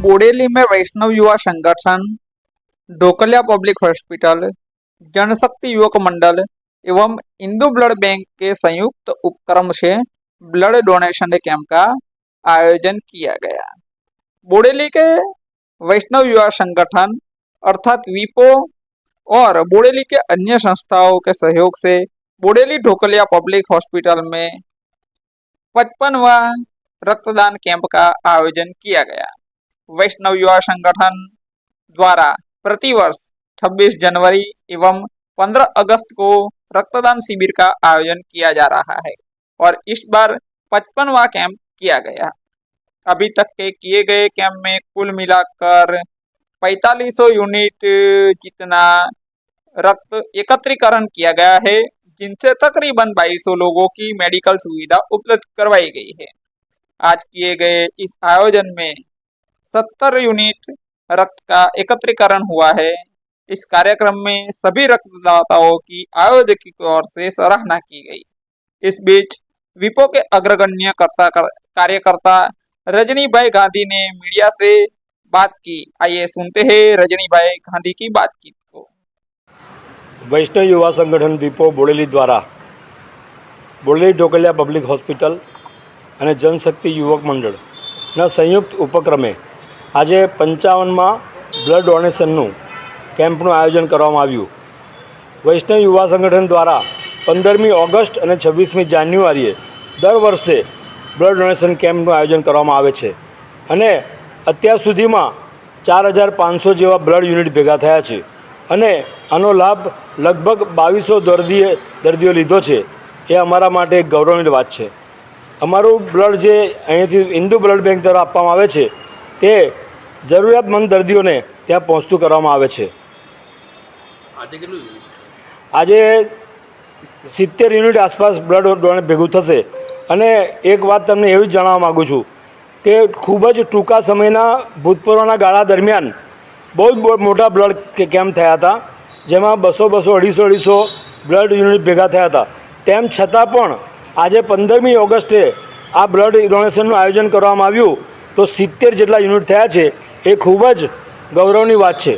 बोडेली में वैष्णव युवा संगठन, ढोकलिया पब्लिक हॉस्पिटल, जनशक्ति युवक मंडल एवं इंदू ब्लड बैंक के संयुक्त उपक्रम से ब्लड डोनेशन कैंप का आयोजन किया गया। बोडेली के वैष्णव युवा संगठन अर्थात वीपो और बोडेली के अन्य संस्थाओं के सहयोग से बोडेली ढोकलिया पब्लिक हॉस्पिटल में 55वां रक्तदान कैंप का आयोजन किया गया। वैष्णव युवा संगठन द्वारा प्रतिवर्ष 26 जनवरी एवं 15 अगस्त को रक्तदान शिविर का आयोजन किया जा रहा है और इस बार 55वां कैंप किया गया। अभी तक के किए गए कैंप में कुल मिलाकर 4500 यूनिट जितना रक्त एकत्रीकरण किया गया है, जिनसे तकरीबन 2200 लोगों की मेडिकल सुविधा उपलब्ध करवाई गई है। आज किए गए इस आयोजन में 70 यूनिट रक्त का एकत्रीकरण हुआ है। इस कार्यक्रम में सभी रक्तदाताओं की आयोजक की ओर से सराहना की गई। इस बीच विपो के अग्रगण्य कार्यकर्ता रजनी भाई गांधी ने मीडिया से बात की। आइए सुनते हैं रजनी भाई गांधी की बातचीत को। वैष्णव युवा संगठन विपो बोडेली द्वारा बोडेली ढोकलिया पब्लिक हॉस्पिटल અને જનશક્તિ યુવક મંડળના સંયુક્ત ઉપક્રમે આજે 55માં બ્લડ ડોનેશનનું કેમ્પનું આયોજન કરવામાં આવ્યું। વૈષ્ણવ યુવા સંગઠન દ્વારા 15મી ઓગસ્ટ અને 26મી જાન્યુઆરીએ દર વર્ષે બ્લડ ડોનેશન કેમ્પનું આયોજન કરવામાં આવે છે અને અત્યાર સુધીમાં 4500 જેવા બ્લડ યુનિટ ભેગા થયા છે અને આનો લાભ લગભગ 2200 દર્દીઓ લીધો છે। એ અમારા માટે એક ગૌરવની વાત છે। અમારું બ્લડ જે અહીંયાથી ઇન્દુ બ્લડ બેંક દ્વારા આપવામાં આવે છે તે જરૂરિયાતમંદ દર્દીઓને ત્યાં પહોંચતું કરવામાં આવે છે। આજે 70 યુનિટ આસપાસ બ્લડ ડોનેટ ભેગું થશે અને એક વાત તમને એવી જ જણાવવા માગું છું કે ખૂબ જ ટૂંકા સમયના ભૂતપૂર્વના ગાળા દરમિયાન બહુ જ મોટા બ્લડ કેમ્પ થયા હતા, જેમાં 200, 250, 250 બ્લડ યુનિટ ભેગા થયા હતા। તેમ છતાં પણ આજે 15મી ઓગસ્ટે આ બ્લડ ડોનેશનનું આયોજન કરવામાં આવ્યું તો 70 જેટલા યુનિટ થયા છે। એ ખૂબ જ ગૌરવની વાત છે।